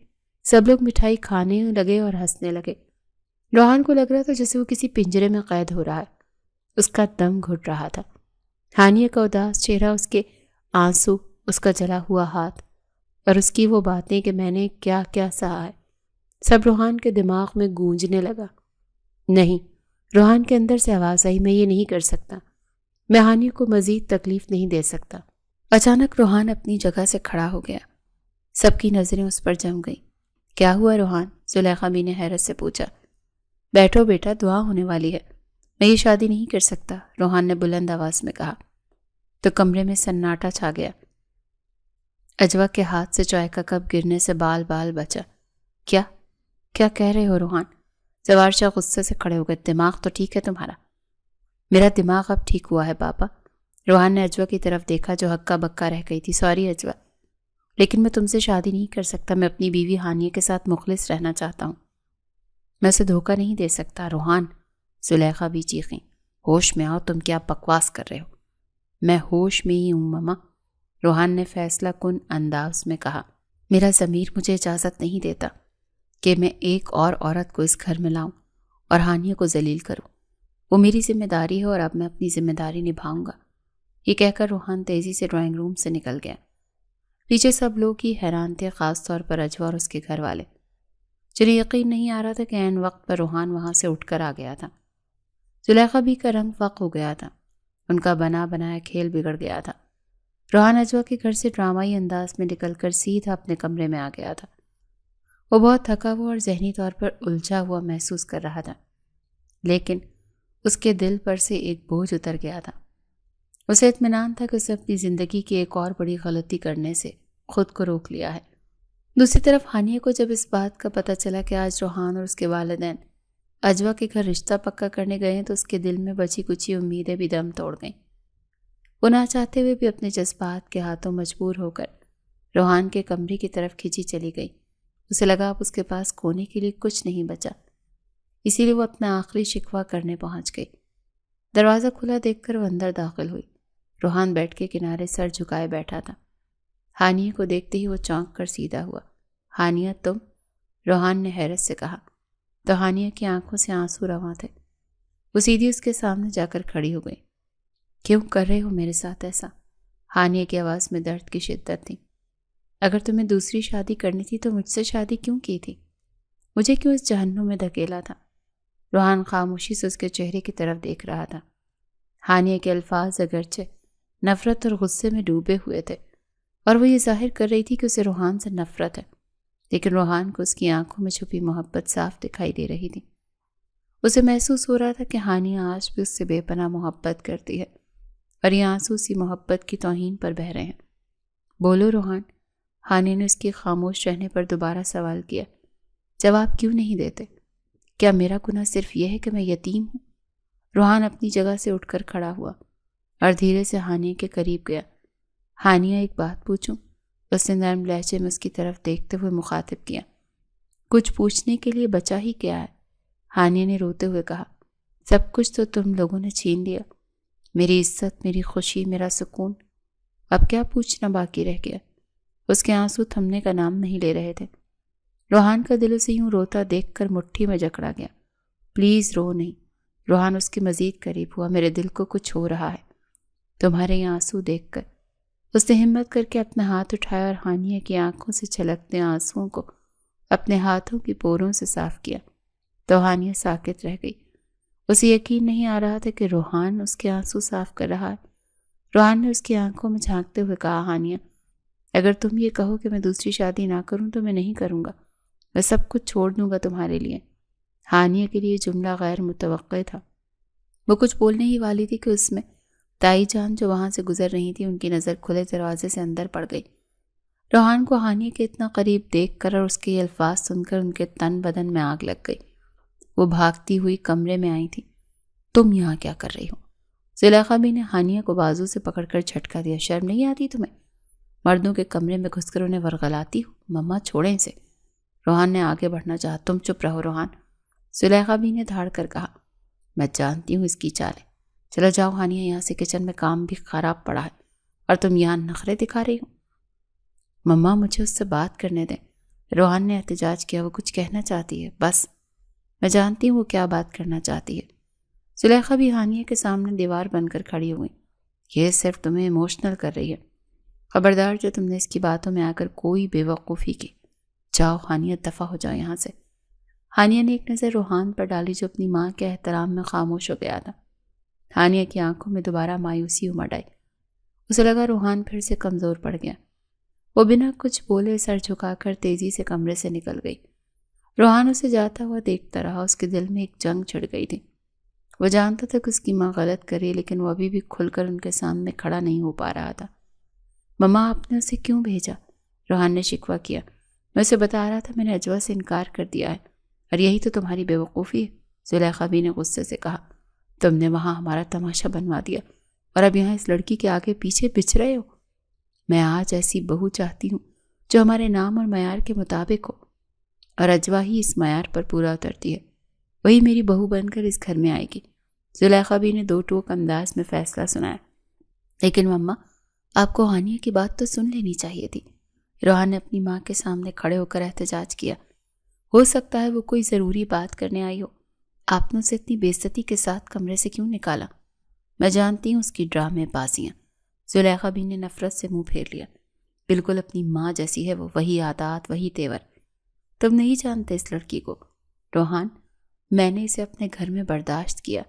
Speaker 1: سب لوگ مٹھائی کھانے لگے اور ہنسنے لگے۔ روحان کو لگ رہا تھا جیسے وہ کسی پنجرے میں قید ہو رہا ہے۔ اس کا دم گھٹ رہا تھا۔ ہانیہ کا اداس چہرہ، اس کے آنسو، اس کا جلا ہوا ہاتھ اور اس کی وہ باتیں کہ میں نے کیا کیا سہا ہے، سب روحان کے دماغ میں گونجنے لگا۔ نہیں، روحان کے اندر سے آواز آئی، میں یہ نہیں کر سکتا، میں ہانیہ کو مزید تکلیف نہیں دے سکتا۔ اچانک روحان اپنی جگہ سے کھڑا ہو گیا۔ سب کی نظریں اس پر جم گئیں۔ کیا ہوا روحان؟ زلیخا بی نے حیرت سے پوچھا۔ بیٹھو بیٹا، دعا ہونے والی ہے۔ میں یہ شادی نہیں کر سکتا، روحان نے بلند آواز میں کہا۔ تو کمرے میں سناٹا چھا گیا۔ اجوا کے ہاتھ سے چائے کا کپ گرنے سے بال بال بچا۔ کیا کہہ رہے ہو روحان؟ زوار شاہ غصے سے کھڑے ہو گئے۔ دماغ تو ٹھیک ہے تمہارا؟ میرا دماغ اب ٹھیک ہوا ہے پاپا۔ روحان نے اجوا کی طرف دیکھا جو ہکا بکا رہ گئی تھی۔ سوری اجوا، لیکن میں تم سے شادی نہیں کر سکتا۔ میں اپنی بیوی ہانیہ کے ساتھ مخلص رہنا چاہتا ہوں۔ میں اسے دھوکہ نہیں دے سکتا روحان، زلیخا بھی چیخیں۔ ہوش میں آؤ، تم کیا بکواس کر رہے ہو؟ میں ہوش میں ہی ہوں ماما، روحان نے فیصلہ کن انداز میں کہا۔ میرا ضمیر مجھے اجازت نہیں دیتا کہ میں ایک اور عورت کو اس گھر میں لاؤں اور ہانیہ کو ذلیل کروں۔ وہ میری ذمہ داری ہے اور اب میں اپنی ذمہ داری نبھاؤں گا۔ یہ کہہ کر روحان تیزی سے ڈرائنگ روم سے نکل گیا۔ پیچھے سب لوگ ہی حیران تھے، خاص طور پر اجوا اور اس کے گھر والے، جنہیں یقین نہیں آ رہا تھا کہ عین وقت پر روحان وہاں سے اٹھ کر آ گیا تھا۔ زلیخا بی کا رنگ فق ہو گیا تھا، ان کا بنا بنایا کھیل بگڑ گیا تھا۔ روحان اجوا کے گھر سے ڈرامائی انداز میں نکل کر سیدھا اپنے کمرے میں آ گیا تھا۔ وہ بہت تھکا ہوا اور ذہنی طور پر الجھا ہوا محسوس کر رہا تھا، لیکن اس کے دل پر سے ایک بوجھ اتر گیا تھا۔ اسے اطمینان تھا کہ اسے اپنی زندگی کی ایک اور بڑی غلطی کرنے سے خود کو روک لیا ہے۔ دوسری طرف ہانیہ کو جب اس بات کا پتہ چلا کہ آج روحان اور اس کے والدین اجوا کے گھر رشتہ پکا کرنے گئے ہیں تو اس کے دل میں بچی کچی امیدیں بھی دم توڑ گئیں۔ وہ نہ چاہتے ہوئے بھی اپنے جذبات کے ہاتھوں مجبور ہو کر روحان کے کمرے کی طرف کھینچی چلی گئی۔ اسے لگا اب اس کے پاس کھونے کے لیے کچھ نہیں بچا، اسی لیے وہ اپنا آخری شکوہ کرنے پہنچ گئی۔ دروازہ کھلا دیکھ کر وہ اندر داخل ہوئی۔ روحان بیٹھ کے کنارے سر جھکائے بیٹھا تھا۔ ہانیہ کو دیکھتے ہی وہ چونک کر سیدھا ہوا۔ ہانیہ تم؟ روحان نے حیرت سے کہا تو ہانیہ کی آنکھوں سے آنسو رواں تھے۔ وہ سیدھی اس کے سامنے جا کر کھڑی ہو گئی۔ کیوں کر رہے ہو میرے ساتھ ایسا؟ ہانیہ کی آواز میں درد کی شدت تھی۔ اگر تمہیں دوسری شادی کرنی تھی تو مجھ سے شادی کیوں کی تھی؟ مجھے کیوں اس جہنم میں دھکیلا تھا؟ روحان خاموشی سے اس کے چہرے کی طرف دیکھ رہا تھا۔ ہانیہ کے الفاظ اگرچہ نفرت اور غصے میں ڈوبے ہوئے تھے، اور وہ یہ ظاہر کر رہی تھی کہ اسے روحان سے نفرت ہے، لیکن روحان کو اس کی آنکھوں میں چھپی محبت صاف دکھائی دے رہی تھی۔ اسے محسوس ہو رہا تھا کہ ہانیہ آج بھی اس سے بے پناہ محبت کرتی ہے، اور یہ آنسو اسی محبت کی توہین پر بہہ رہے ہیں۔ بولو روحان، ہانیہ نے اس کے خاموش رہنے پر دوبارہ سوال کیا۔ جواب کیوں نہیں دیتے؟ کیا میرا گناہ صرف یہ ہے کہ میں یتیم ہوں؟ روحان اپنی جگہ سے اٹھ کر کھڑا ہوا اور دھیرے سے ہانیہ کے قریب گیا۔ ہانیہ، ایک بات پوچھوں؟ اس نے نرم لہجے میں اس کی طرف دیکھتے ہوئے مخاطب کیا۔ کچھ پوچھنے کے لیے بچا ہی کیا ہے؟ ہانیہ نے روتے ہوئے کہا۔ سب کچھ تو تم لوگوں نے چھین لیا، میری عزت، میری خوشی، میرا سکون۔ اب کیا پوچھنا باقی رہ گیا؟ اس کے آنسو تھمنے کا نام نہیں لے رہے تھے۔ روحان کا دل اسے یوں روتا دیکھ کر مٹھی میں جکڑا گیا۔ پلیز رو نہیں۔ روحان اس کے مزید قریب ہوا۔ میرے دل کو کچھ ہو رہا ہے تمہارے یہ آنسو دیکھ کر۔ اس نے ہمت کر کے اپنا ہاتھ اٹھایا اور ہانیہ کی آنکھوں سے چھلکتے آنسوؤں کو اپنے ہاتھوں کی پوروں سے صاف کیا تو ہانیہ ساکت رہ گئی۔ اسے یقین نہیں آ رہا تھا کہ روحان اس کے آنسو صاف کر رہا ہے۔ روحان نے اس کی آنکھوں میں جھانکتے ہوئے کہا، ہانیہ، اگر تم یہ کہو کہ میں دوسری شادی نہ کروں تو میں نہیں کروں گا، میں سب کچھ چھوڑ دوں گا تمہارے لیے۔ ہانیہ کے لیے جملہ غیر متوقع تھا۔ وہ کچھ بولنے ہی والی تھی کہ اس میں تائی جان جو وہاں سے گزر رہی تھی، ان کی نظر کھلے دروازے سے اندر پڑ گئی۔ روحان کو ہانیہ کے اتنا قریب دیکھ کر اور اس کے یہ الفاظ سن کر ان کے تن بدن میں آگ لگ گئی۔ وہ بھاگتی ہوئی کمرے میں آئی تھی۔ تم یہاں کیا کر رہی ہو؟ زلیخا بھی نے ہانیہ کو بازو سے پکڑ کر جھٹکا دیا۔ شرم نہیں آتی تمہیں؟ مردوں کے کمرے میں گھس کر انہیں ورغلاتی ہو؟ مما چھوڑیں اسے۔ روحان نے آگے بڑھنا چاہا۔ تم چپ رہو روحان، زلیخا بھی نے دھاڑ کر کہا۔ میں جانتی ہوں اس کی چالیں۔ چلو جاؤ ہانیہ، یہاں سے کچن میں کام بھی خراب پڑا ہے اور تم یہاں نخرے دکھا رہی ہو۔ مما مجھے اس سے بات کرنے دیں، روحان نے احتجاج کیا۔ وہ کچھ کہنا چاہتی ہے، بس میں جانتی ہوں وہ کیا بات کرنا چاہتی ہے۔ زلیخا بھی ہانیہ کے سامنے دیوار بن کر کھڑی ہوئی۔ یہ صرف تمہیں ایموشنل کر رہی ہے، خبردار جو تم نے اس کی باتوں میں آ کر کوئی بے وقوفی کی۔ جاؤ ہانیہ، دفع ہو جاؤ یہاں سے۔ ہانیہ نے ایک نظر روحان پر ڈالی جو اپنی ماں کے احترام میں خاموش ہو گیا تھا۔ ہانیہ کی آنکھوں میں دوبارہ مایوسی امڑ آئی۔ اسے لگا روحان پھر سے کمزور پڑ گیا۔ وہ بنا کچھ بولے سر جھکا کر تیزی سے کمرے سے نکل گئی۔ روحان اسے جاتا ہوا دیکھتا رہا۔ اس کے دل میں ایک جنگ چھڑ گئی تھی۔ وہ جانتا تھا کہ اس کی ماں غلط کری، لیکن وہ ابھی بھی کھل کر ان کے سامنے کھڑا نہیں ہو پا رہا تھا۔ مما، آپ نے اسے کیوں بھیجا؟ روحان نے شکوہ کیا۔ میں اسے بتا رہا تھا میں نے اجوا سے انکار کر دیا ہے، اور یہی تو تمہاری بے وقوفی ہے، زلیخا بھی نے غصے سے کہا۔ تم نے وہاں ہمارا تماشا بنوا دیا اور اب یہاں اس لڑکی کے آگے پیچھے بچ رہے ہو۔ میں آج ایسی بہو چاہتی ہوں جو ہمارے نام اور معیار کے مطابق ہو، اور اجوا ہی اس معیار پر پورا اترتی ہے، وہی میری بہو بن کر اس گھر میں آئے گی۔ زلیخا بھی نے دو ٹوک انداز میں فیصلہ سنایا۔ لیکن مما، آپ کو ہانیہ کی بات تو سن لینی چاہیے تھی۔ روحان نے اپنی ماں کے سامنے کھڑے ہو کر احتجاج کیا۔ ہو سکتا ہے وہ کوئی ضروری بات کرنے آئی ہو، آپ نے اسے اتنی بے عزتی کے ساتھ کمرے سے کیوں نکالا؟ میں جانتی ہوں اس کی ڈرامے بازیاں۔ زلیخا بھی نے نفرت سے منہ پھیر لیا۔ بالکل اپنی ماں جیسی ہے وہ، وہی عادات، وہی تیور۔ تم نہیں جانتے اس لڑکی کو روحان، میں نے اسے اپنے گھر میں برداشت کیا،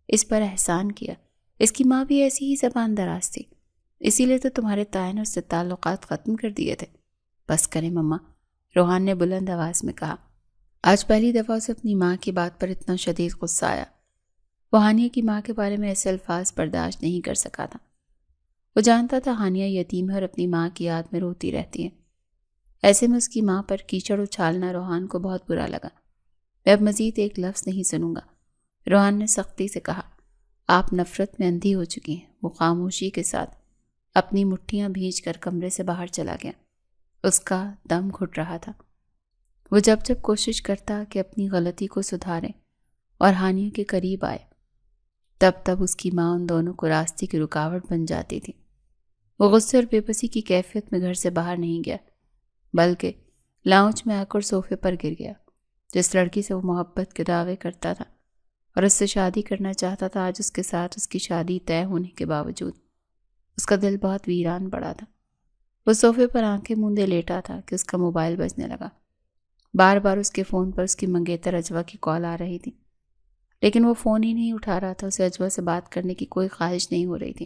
Speaker 1: اس پر احسان کیا۔ اس کی ماں بھی ایسی ہی زبان دراز تھی، اسی لیے تو تمہارے تائیں نے اس سے تعلقات ختم کر دیے تھے۔ بس کریں مما، روحان نے بلند آواز میں کہا۔ آج پہلی دفعہ اسے اپنی ماں کی بات پر اتنا شدید غصہ آیا۔ وہ ہانیہ کی ماں کے بارے میں ایسے الفاظ برداشت نہیں کر سکا تھا۔ وہ جانتا تھا ہانیہ یتیم ہے اور اپنی ماں کی یاد میں روتی رہتی ہے۔ ایسے میں اس کی ماں پر کیچڑ اچھالنا روحان کو بہت برا لگا۔ میں اب مزید ایک لفظ نہیں سنوں گا، روحان نے سختی سے کہا۔ آپ نفرت میں اندھی ہو چکی ہیں۔ وہ خاموشی کے ساتھ اپنی مٹھیاں بھیج کر کمرے سے باہر چلا گیا۔ اس کا دم گھٹ رہا تھا۔ وہ جب جب کوشش کرتا کہ اپنی غلطی کو سدھارے اور ہانیہ کے قریب آئے، تب تب اس کی ماں ان دونوں کو راستے کی رکاوٹ بن جاتی تھی۔ وہ غصے اور بے بسی کی کیفیت میں گھر سے باہر نہیں گیا، بلکہ لاؤنج میں آ کر صوفے پر گر گیا۔ جس لڑکی سے وہ محبت کے دعوے کرتا تھا اور اس سے شادی کرنا چاہتا تھا، آج اس کے ساتھ اس کی شادی طے ہونے کے باوجود اس کا دل بہت ویران پڑا تھا۔ وہ صوفے پر آنکھیں موندے لیٹا تھا کہ اس کا موبائل بجنے لگا۔ بار بار اس کے فون پر اس کی منگیتر اجوا کی کال آ رہی تھی، لیکن وہ فون ہی نہیں اٹھا رہا تھا۔ اسے اجوا سے بات کرنے کی کوئی خواہش نہیں ہو رہی تھی۔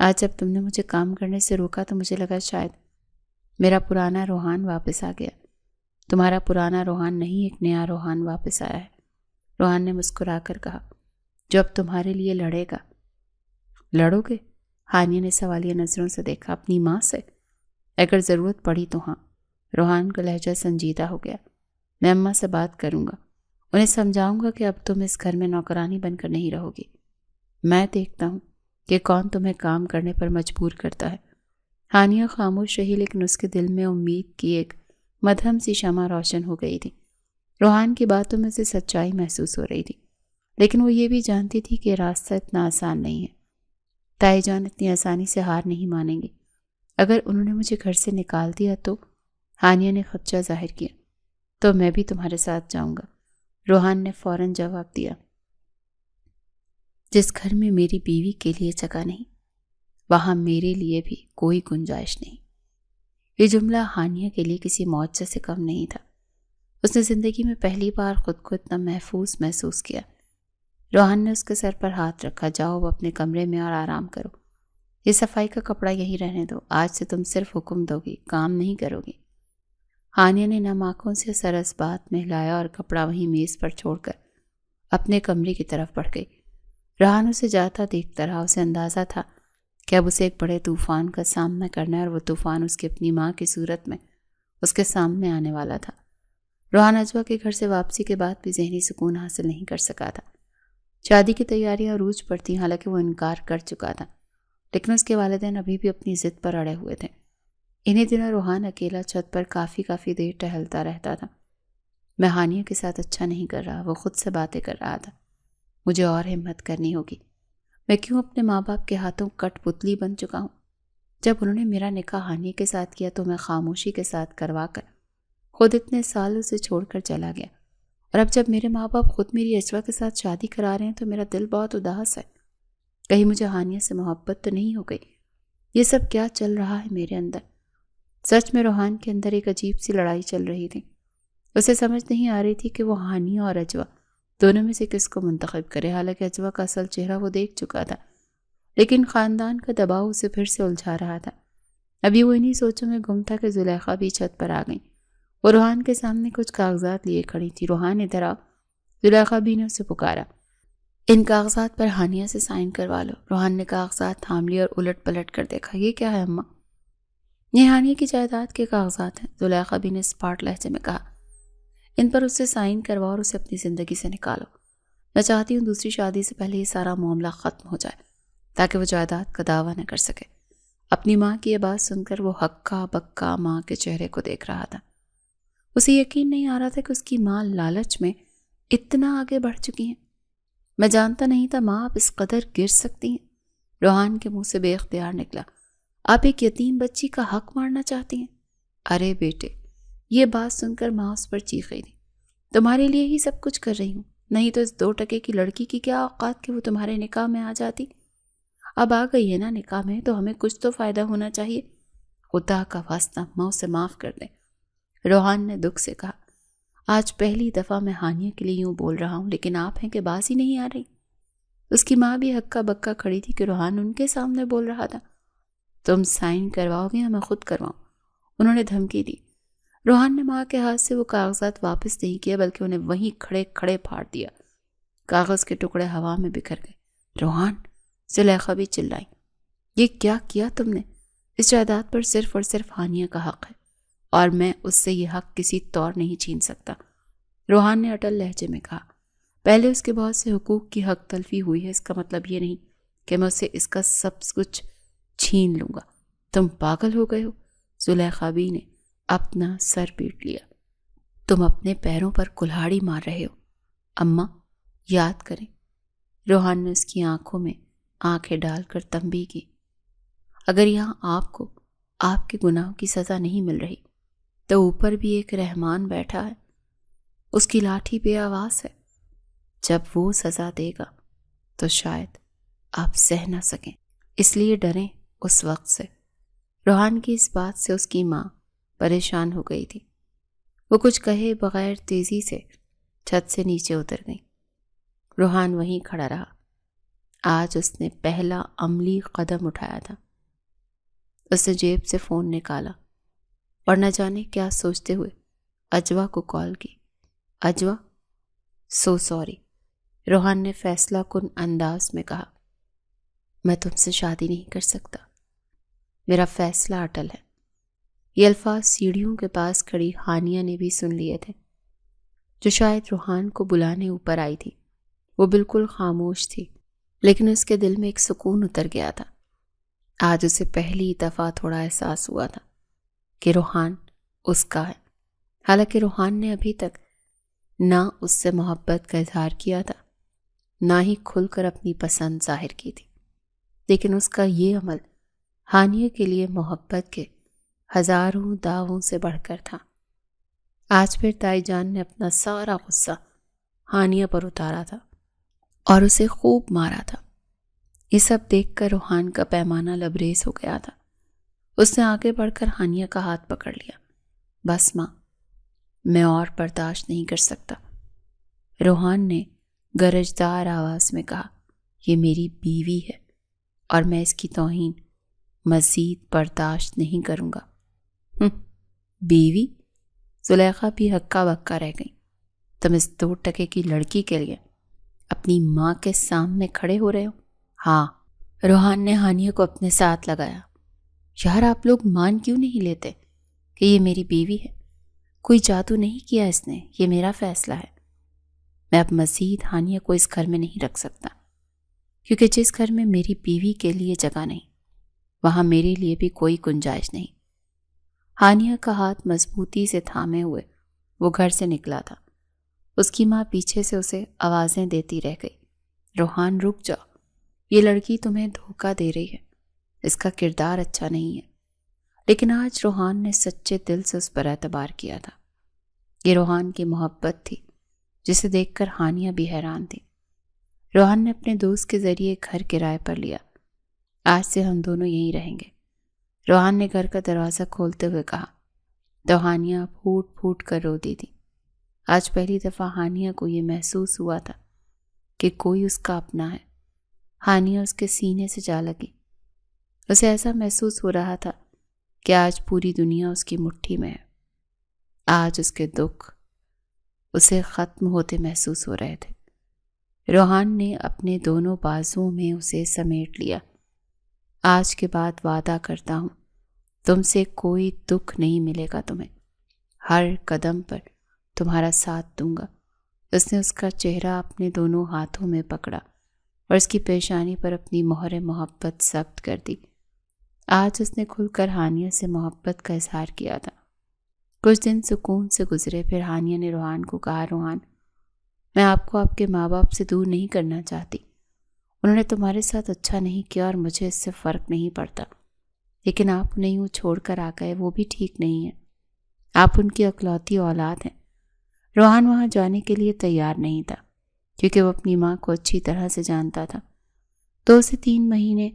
Speaker 1: آج جب تم نے مجھے کام کرنے سے روکا تو مجھے لگا شاید میرا پرانا روحان واپس آ گیا۔ تمہارا پرانا روحان نہیں، ایک نیا روحان واپس آیا ہے، روحان نے مسکرا کر کہا، جو اب تمہارے لیے لڑے گا۔ لڑو گے؟ ہانیہ نے سوالیہ نظروں سے دیکھا۔ اپنی ماں سے؟ اگر ضرورت پڑی تو ہاں۔ روحان کا لہجہ سنجیدہ ہو گیا۔ میں اماں سے بات کروں گا، انہیں سمجھاؤں گا کہ اب تم اس گھر میں نوکرانی بن کر نہیں رہو گی۔ میں دیکھتا ہوں کہ کون تمہیں کام کرنے پر مجبور کرتا ہے۔ ہانیہ خاموش رہی، لیکن اس کے دل میں امید کی ایک مدھم سی شمع روشن ہو گئی تھی۔ روحان کی باتوں میں سے سچائی محسوس ہو رہی تھی، لیکن وہ یہ بھی جانتی تھی کہ راستہ اتنا آسان نہیں ہے۔ تائی جان اتنی آسانی سے ہار نہیں مانیں گی۔ اگر انہوں نے مجھے گھر سے نکال دیا تو؟ ہانیہ نے خدشہ ظاہر کیا۔ تو میں بھی تمہارے ساتھ جاؤں گا، روحان نے فوراً جواب دیا۔ جس گھر میں میری بیوی کے لیے جگہ نہیں، وہاں میرے لیے بھی کوئی گنجائش نہیں۔ یہ جملہ ہانیہ کے لیے کسی معجزے سے کم نہیں تھا۔ اس نے زندگی میں پہلی بار خود کو اتنا محفوظ محسوس کیا۔ روحان نے اس کے سر پر ہاتھ رکھا۔ جاؤ اب اپنے کمرے میں اور آرام کرو۔ یہ صفائی کا کپڑا یہیں رہنے دو، آج سے تم صرف حکم دو گی، کام نہیں کرو گی۔ ہانیہ نے نم آنکھوں سے سرس بات میں ہلایا اور کپڑا وہیں میز پر چھوڑ کر اپنے کمرے کی طرف بڑھ گئی۔ روحان اسے جاتا دیکھتا رہا۔ اسے اندازہ تھا کہ اب اسے ایک بڑے طوفان کا سامنا کرنا ہے، اور وہ طوفان اس کی اپنی ماں کی صورت میں اس کے سامنے آنے والا تھا۔ روحان اجوا کے گھر سے واپسی کے بعد بھی ذہنی سکون حاصل نہیں کر سکا تھا۔ شادی کی تیاریاں عروج پر تھیں، حالانکہ وہ انکار کر چکا تھا، لیکن اس کے والدین ابھی بھی اپنی ضد پر اڑے ہوئے تھے۔ انہی دنوں روحان اکیلا چھت پر کافی دیر ٹہلتا رہتا تھا۔ میں ہانیہ کے ساتھ اچھا نہیں کر رہا، وہ خود سے باتیں کر رہا تھا۔ مجھے اور ہمت کرنی ہوگی۔ میں کیوں اپنے ماں باپ کے ہاتھوں کٹ پتلی بن چکا ہوں؟ جب انہوں نے میرا نکاح ہانیہ کے ساتھ کیا تو میں خاموشی کے ساتھ کروا کر خود اتنے سال اسے چھوڑ کر چلا گیا، اور اب جب میرے ماں باپ خود میری اجوا کے ساتھ شادی کرا رہے ہیں تو میرا دل بہت اداس ہے۔ کہیں مجھے ہانیہ سے محبت تو نہیں ہو گئی؟ یہ سب کیا چل رہا ہے میرے اندر؟ سچ میں روحان کے اندر ایک عجیب سی لڑائی چل رہی تھی۔ اسے سمجھ نہیں آ رہی تھی کہ وہ ہانیہ اور اجوا دونوں میں سے کس کو منتخب کرے۔ حالانکہ اجوا کا اصل چہرہ وہ دیکھ چکا تھا، لیکن خاندان کا دباؤ اسے پھر سے الجھا رہا تھا۔ ابھی وہ انہی سوچوں میں گم تھا کہ زلیخا بھی چھت پر آ گئی۔ وہ روحان کے سامنے کچھ کاغذات لیے کھڑی تھی۔ روحان ادھر آؤ، زلیخا بھی نے اسے پکارا۔ ان کاغذات پر ہانیہ سے سائن کروا لو۔ روحان نے کاغذات تھام لیے اور الٹ پلٹ کر دیکھا۔ یہ کیا ہے اماں؟ یہ ہانیہ کی جائیداد کے کاغذات ہیں، زلیخا بھی نے اسپاٹ لہجے میں کہا۔ ان پر اس سے سائن کرواؤ اور اسے اپنی زندگی سے نکالو۔ میں چاہتی ہوں دوسری شادی سے پہلے یہ سارا معاملہ ختم ہو جائے، تاکہ وہ جائیداد کا دعویٰ نہ کر سکے۔ اپنی ماں کی یہ بات سن کر وہ ہکا بکا ماں کے چہرے کو دیکھ رہا تھا۔ اسے یقین نہیں آ رہا تھا کہ اس کی ماں لالچ میں اتنا آگے بڑھ چکی ہیں۔ میں جانتا نہیں تھا ماں آپ اس قدر گر سکتی ہیں۔ روحان کے منہ سے بے اختیار نکلا۔ آپ ایک یتیم بچی کا حق مارنا چاہتی ہیں؟ ارے بیٹے، یہ بات سن کر ماں اس پر چیخ رہی تھی۔ تمہارے لیے ہی سب کچھ کر رہی ہوں، نہیں تو اس 2 ٹکے کی لڑکی کی کیا اوقات کہ وہ تمہارے نکاح میں آ جاتی؟ اب آ گئی ہے نا نکاح میں تو ہمیں کچھ تو فائدہ ہونا چاہیے۔ خدا کا واسطہ ماں اسے معاف کر دیں، روحان نے دکھ سے کہا۔ آج پہلی دفعہ میں ہانیہ کے لیے یوں بول رہا ہوں، لیکن آپ ہیں کہ باز ہی نہیں آ رہی۔ اس کی ماں بھی ہکا بکا کھڑی تھی کہ روحان ان کے سامنے بول رہا تھا۔ تم سائن کرواؤ گے یا میں خود کرواؤں؟ انہوں نے دھمکی دی۔ روحان نے ماں کے ہاتھ سے وہ کاغذات واپس نہیں کیا، بلکہ انہیں وہیں کھڑے کھڑے پھاڑ دیا۔ کاغذ کے ٹکڑے ہوا میں بکھر گئے۔ روحان، زلیخا بھی چلائی، یہ کیا کیا تم نے؟ اس جائیداد پر صرف اور صرف ہانیہ کا حق ہے، اور میں اس سے یہ حق کسی طور نہیں چھین سکتا، روحان نے اٹل لہجے میں کہا۔ پہلے اس کے بہت سے حقوق کی حق تلفی ہوئی ہے، اس کا مطلب یہ نہیں کہ میں اسے اس کا سب کچھ چھین لوں گا۔ تم پاگل ہو گئے ہو؟ زلیخا بی نے اپنا سر پیٹ لیا۔ تم اپنے پیروں پر کلہاڑی مار رہے ہو اماں، یاد کریں۔ روحان نے اس کی آنکھوں میں آنکھیں ڈال کر تنبیہ کی۔ اگر یہاں آپ کو آپ کے گناہوں کی سزا نہیں مل رہی تو اوپر بھی ایک رحمان بیٹھا ہے، اس کی لاٹھی بے آواز ہے۔ جب وہ سزا دے گا تو شاید آپ سہ نہ سکیں، اس لیے ڈریں اس وقت سے۔ روحان کی اس بات سے اس کی ماں پریشان ہو گئی تھی۔ وہ کچھ کہے بغیر تیزی سے چھت سے نیچے اتر گئی۔ روحان وہیں کھڑا رہا۔ آج اس نے پہلا عملی قدم اٹھایا تھا۔ اس نے جیب سے فون نکالا اور نہ جانے کیا سوچتے ہوئے اجوا کو کال کی۔ اجوا، سو سوری، روحان نے فیصلہ کن انداز میں کہا۔ میں تم سے شادی نہیں کر سکتا، میرا فیصلہ اٹل ہے۔ یہ الفاظ سیڑھیوں کے پاس کھڑی ہانیہ نے بھی سن لیے تھے، جو شاید روحان کو بلانے اوپر آئی تھی۔ وہ بالکل خاموش تھی، لیکن اس کے دل میں ایک سکون اتر گیا تھا۔ آج اسے پہلی دفعہ تھوڑا احساس ہوا تھا کہ روحان اس کا ہے، حالانکہ روحان نے ابھی تک نہ اس سے محبت کا اظہار کیا تھا، نہ ہی کھل کر اپنی پسند ظاہر کی تھی، لیکن اس کا یہ عمل ہانیہ کے لیے محبت کے ہزاروں داغوں سے بڑھ کر تھا۔ آج پھر تائی جان نے اپنا سارا غصہ ہانیہ پر اتارا تھا اور اسے خوب مارا تھا۔ یہ سب دیکھ کر روحان کا پیمانہ لبریز ہو گیا تھا۔ اس نے آگے بڑھ کر ہانیہ کا ہاتھ پکڑ لیا۔ بس ماں، میں اور برداشت نہیں کر سکتا، روحان نے گرجدار آواز میں کہا۔ یہ میری بیوی ہے اور میں اس کی توہین مزید برداشت نہیں کروں گا۔ بیوی؟ زلیخا بھی ہکا بکا رہ گئی۔ تم اس 2 ٹکے کی لڑکی کے لیے اپنی ماں کے سامنے کھڑے ہو رہے ہو؟ ہاں، روحان نے ہانیہ کو اپنے ساتھ لگایا۔ یار، آپ لوگ مان کیوں نہیں لیتے کہ یہ میری بیوی ہے؟ کوئی جادو نہیں کیا اس نے، یہ میرا فیصلہ ہے۔ میں اب مزید ہانیہ کو اس گھر میں نہیں رکھ سکتا، کیونکہ جس گھر میں میری بیوی کے لیے جگہ نہیں، وہاں میرے لیے بھی کوئی گنجائش نہیں۔ ہانیہ کا ہاتھ مضبوطی سے تھامے ہوئے وہ گھر سے نکلا تھا۔ اس کی ماں پیچھے سے اسے آوازیں دیتی رہ گئی۔ روحان، رک جاؤ، یہ لڑکی تمہیں دھوکہ دے رہی ہے، اس کا کردار اچھا نہیں ہے۔ لیکن آج روحان نے سچے دل سے اس پر اعتبار کیا تھا۔ یہ روحان کی محبت تھی، جسے دیکھ کر ہانیہ بھی حیران تھی۔ روحان نے اپنے دوست کے ذریعے گھر کرائے پر لیا۔ آج سے ہم دونوں یہیں رہیں گے، روحان نے گھر کا دروازہ کھولتے ہوئے کہا۔ تو ہانیہ پھوٹ پھوٹ کر رو دی تھی۔ آج پہلی دفعہ ہانیہ کو یہ محسوس ہوا تھا کہ کوئی اس کا اپنا ہے۔ ہانیہ اس کے سینے سے جا لگی۔ اسے ایسا محسوس ہو رہا تھا کہ آج پوری دنیا اس کی مٹھی میں ہے۔ آج اس کے دکھ اسے ختم ہوتے محسوس ہو رہے تھے۔ روحان نے اپنے دونوں بازوؤں میں اسے سمیٹ لیا۔ آج کے بعد وعدہ کرتا ہوں، تم سے کوئی دکھ نہیں ملے گا تمہیں، ہر قدم پر تمہارا ساتھ دوں گا۔ اس نے اس کا چہرہ اپنے دونوں ہاتھوں میں پکڑا اور اس کی پیشانی پر اپنی مہر محبت ثبت کر دی۔ آج اس نے کھل کر ہانیہ سے محبت کا اظہار کیا تھا۔ کچھ دن سکون سے گزرے، پھر ہانیہ نے روحان کو کہا، روحان، میں آپ کو آپ کے ماں باپ سے دور نہیں کرنا چاہتی۔ انہوں نے تمہارے ساتھ اچھا نہیں کیا اور مجھے اس سے فرق نہیں پڑتا، لیکن آپ انہیں یوں چھوڑ کر آ گئے، وہ بھی ٹھیک نہیں ہے۔ آپ ان کی اکلوتی اولاد ہیں۔ روحان وہاں جانے کے لیے تیار نہیں تھا، کیونکہ وہ اپنی ماں کو اچھی طرح سے جانتا تھا۔ 2 سے 3 مہینے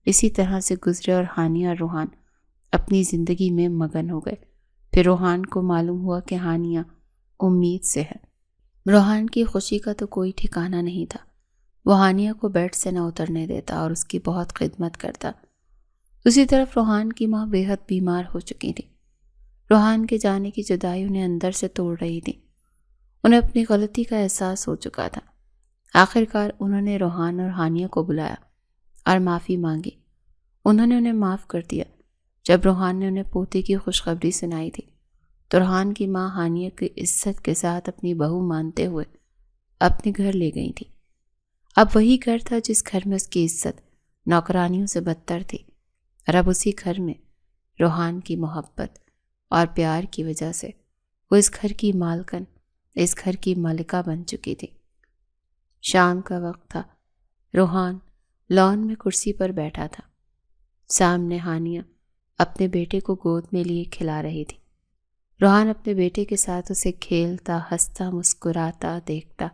Speaker 1: اسی طرح سے گزرے اور ہانیہ اور روحان اپنی زندگی میں مگن ہو گئے۔ پھر روحان کو معلوم ہوا کہ ہانیہ امید سے ہے۔ روحان کی خوشی کا تو کوئی ٹھکانہ نہیں تھا۔ وہ ہانیہ کو بیڈ سے نہ اترنے دیتا اور اس کی بہت خدمت کرتا۔ دوسری طرف روحان کی ماں بے حد بیمار ہو چکی تھی۔ روحان کے جانے کی جدائی انہیں اندر سے توڑ رہی تھی۔ انہیں اپنی غلطی کا احساس ہو چکا تھا۔ آخر کار انہوں نے روحان اور ہانیہ کو بلایا اور معافی مانگی۔ انہوں نے انہیں معاف کر دیا۔ جب روحان نے انہیں پوتے کی خوشخبری سنائی تھی تو روحان کی ماں ہانیہ کی عزت کے ساتھ اپنی بہو مانتے ہوئے اپنے گھر لے گئی تھی۔ اب وہی گھر تھا جس گھر میں اس کی عزت نوکرانیوں سے بدتر تھی، اور اب اسی گھر میں روحان کی محبت اور پیار کی وجہ سے وہ اس گھر کی مالکن، اس گھر کی ملکہ بن چکی تھی۔ شام کا وقت تھا۔ روحان لان میں کرسی پر بیٹھا تھا۔ سامنے ہانیہ اپنے بیٹے کو گود میں لیے کھلا رہی تھی۔ روحان اپنے بیٹے کے ساتھ اسے کھیلتا، ہنستا، مسکراتا دیکھتا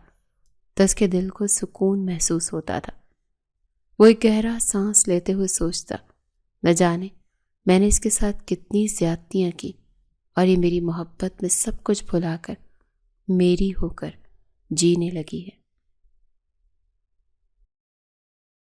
Speaker 1: تو اس کے دل کو سکون محسوس ہوتا تھا۔ وہ ایک گہرا سانس لیتے ہوئے سوچتا، نہ جانے میں نے اس کے ساتھ کتنی زیادتیاں کی اور یہ میری محبت میں سب کچھ بھلا کر میری ہو کر جینے لگی ہے۔